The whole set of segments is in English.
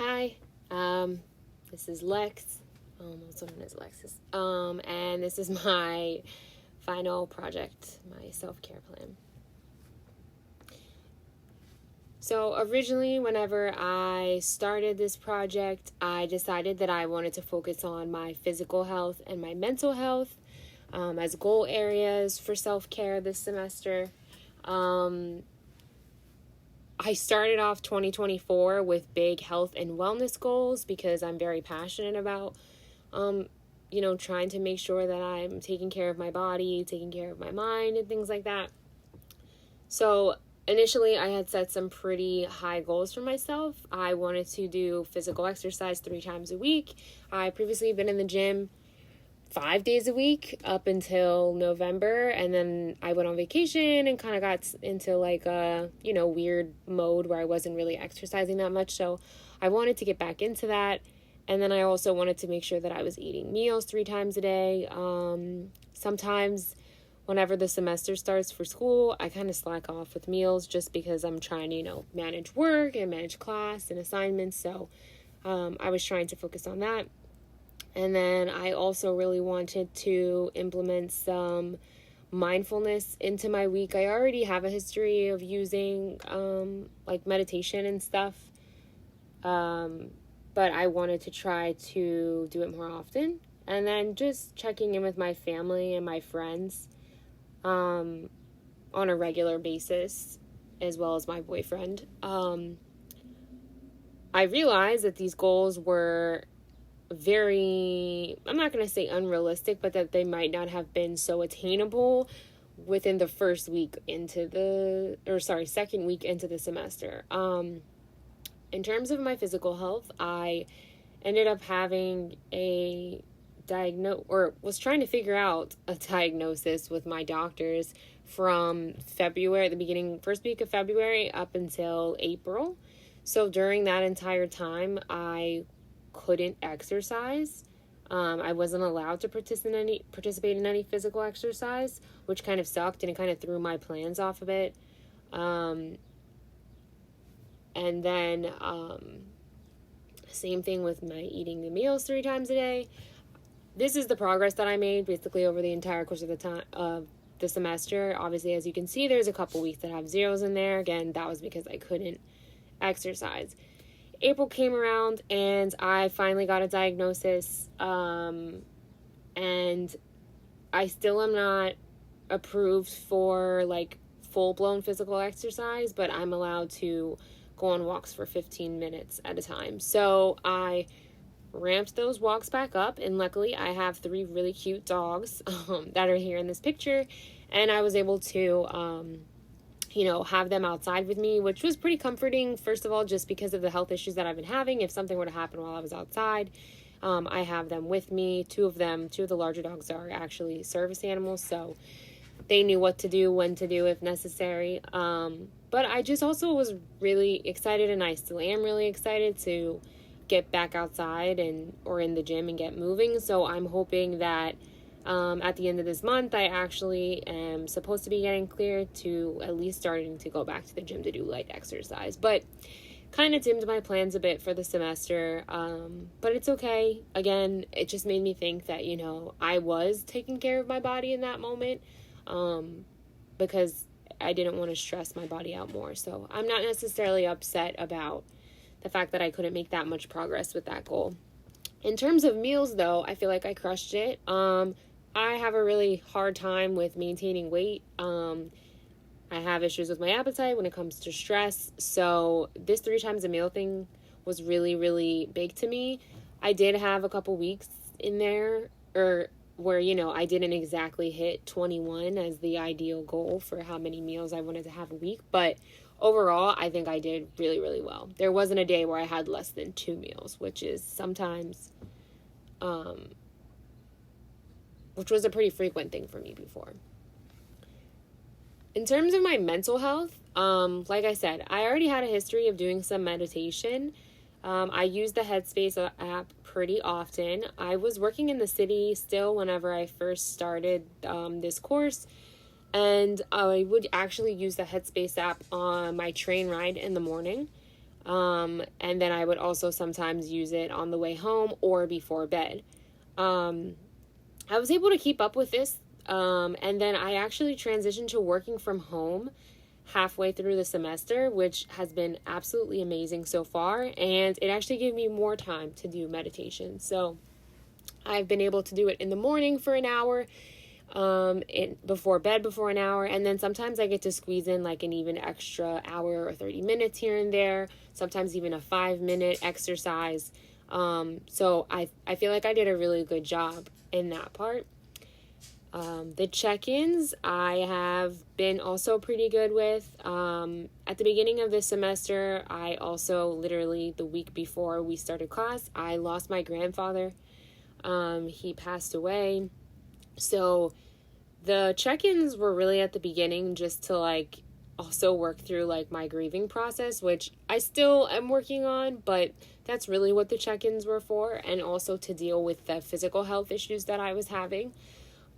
Hi, this is Lex, also known as Alexis, and this is my final project, my self-care plan. So originally, whenever I started this project, I decided that I wanted to focus on my physical health and my mental health as goal areas for self-care this semester. I started off 2024 with big health and wellness goals because I'm very passionate about, trying to make sure that I'm taking care of my body, taking care of my mind, and things like that. So initially, I had set some pretty high goals for myself. I wanted to do physical exercise 3 times a week. I previously been in the gym 5 days a week up until November, and then I went on vacation and kind of got into like a weird mode where I wasn't really exercising that much, so I wanted to get back into that. And then I also wanted to make sure that I was eating meals 3 times a day. Sometimes whenever the semester starts for school, I kind of slack off with meals just because I'm trying to manage work and manage class and assignments, so I was trying to focus on that. And then I also really wanted to implement some mindfulness into my week. I already have a history of using like meditation and stuff, but I wanted to try to do it more often. And then just checking in with my family and my friends on a regular basis, as well as my boyfriend. I realized that these goals were I'm not going to say unrealistic, but that they might not have been so attainable within the second week into the semester. In terms of my physical health, I ended up having was trying to figure out a diagnosis with my doctors from February, first week of February up until April. So during that entire time, I couldn't exercise. I wasn't allowed to participate in any physical exercise, which kind of sucked and it kind of threw my plans off a bit. And then same thing with my eating the meals 3 times a day. This is the progress that I made basically over the entire course of the semester. Obviously, as you can see, there's a couple weeks that have zeros in there. Again, that was because I couldn't exercise. April came around and I finally got a diagnosis, and I still am not approved for like full-blown physical exercise, but I'm allowed to go on walks for 15 minutes at a time. So I ramped those walks back up, and luckily I have 3 really cute dogs that are here in this picture, and I was able to have them outside with me, which was pretty comforting, first of all, just because of the health issues that I've been having. If something were to happen while I was outside, I have them with me. 2 of the larger dogs are actually service animals, so they knew what to do, when to do if necessary. But I just also was really excited, and I still am really excited to get back outside or in the gym and get moving. So I'm hoping that at the end of this month, I actually am supposed to be getting cleared to at least starting to go back to the gym to do light exercise. But kind of dimmed my plans a bit for the semester. But it's okay. Again, it just made me think that, I was taking care of my body in that moment because I didn't want to stress my body out more. So I'm not necessarily upset about the fact that I couldn't make that much progress with that goal. In terms of meals, though, I feel like I crushed it. I have a really hard time with maintaining weight. I have issues with my appetite when it comes to stress. So this 3 times a meal thing was really, really big to me. I did have a couple weeks in there where, I didn't exactly hit 21 as the ideal goal for how many meals I wanted to have a week. But overall, I think I did really, really well. There wasn't a day where I had less than 2 meals, which is sometimes, which was a pretty frequent thing for me before. In terms of my mental health, like I said, I already had a history of doing some meditation. I use the Headspace app pretty often. I was working in the city still whenever I first started this course, and I would actually use the Headspace app on my train ride in the morning. And then I would also sometimes use it on the way home or before bed. I was able to keep up with this. And then I actually transitioned to working from home halfway through the semester, which has been absolutely amazing so far. And it actually gave me more time to do meditation. So I've been able to do it in the morning for an hour, before bed before an hour, and then sometimes I get to squeeze in like an even extra hour or 30 minutes here and there, sometimes even a 5-minute exercise. So I feel like I did a really good job in that part. The check-ins I have been also pretty good with. At the beginning of this semester, I also literally the week before we started class, I lost my grandfather. He passed away. So the check-ins were really at the beginning just to like also work through like my grieving process, which I still am working on, but that's really what the check-ins were for, and also to deal with the physical health issues that I was having.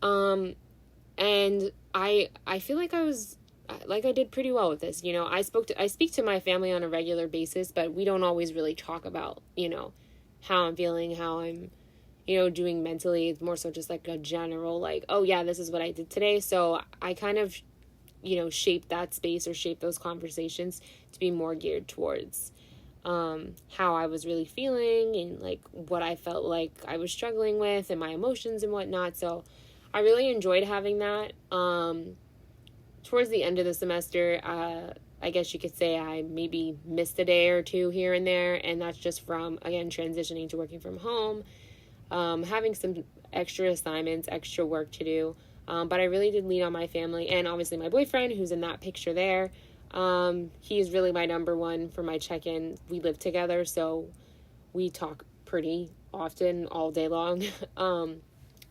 And I feel like I did pretty well with this. I speak to my family on a regular basis, but we don't always really talk about, how I'm feeling, how I'm, doing mentally. It's more so just like a general, like, oh yeah, this is what I did today. So I kind of, shape that space or shape those conversations to be more geared towards how I was really feeling and like what I felt like I was struggling with and my emotions and whatnot. So I really enjoyed having that. Towards the end of the semester, I guess you could say I maybe missed a day or two here and there, and that's just from, again, transitioning to working from home, having some extra assignments, extra work to do. But I really did lean on my family and obviously my boyfriend, who's in that picture there. He is really my number one for my check-in. We live together, so we talk pretty often all day long.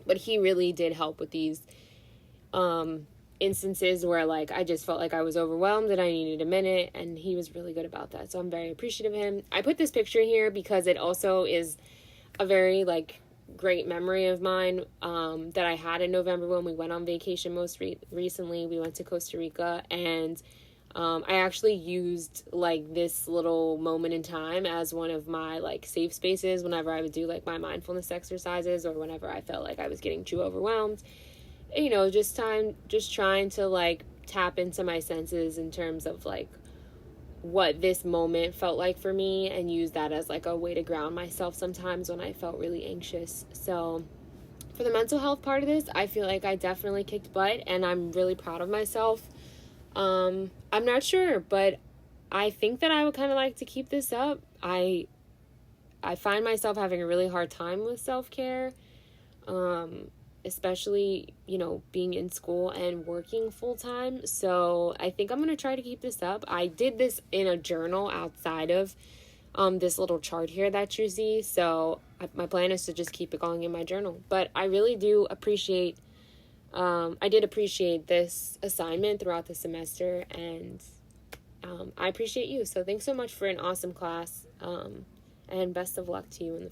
But he really did help with these instances where like I just felt like I was overwhelmed and I needed a minute, and he was really good about that. So I'm very appreciative of him. I put this picture here because it also is a very like great memory of mine that I had in November when we went on vacation most recently. We went to Costa Rica, and I actually used like this little moment in time as one of my like safe spaces whenever I would do like my mindfulness exercises or whenever I felt like I was getting too overwhelmed. Just trying to like tap into my senses in terms of like what this moment felt like for me, and use that as like a way to ground myself sometimes when I felt really anxious. So for the mental health part of this, I feel like I definitely kicked butt, and I'm really proud of myself. I'm not sure, but I think that I would kind of like to keep this up. I find myself having a really hard time with self-care, especially, being in school and working full-time. So I think I'm going to try to keep this up. I did this in a journal outside of this little chart here that you see. So my plan is to just keep it going in my journal. But I really do appreciate I did appreciate this assignment throughout the semester, and I appreciate you. So thanks so much for an awesome class, and best of luck to you in the future.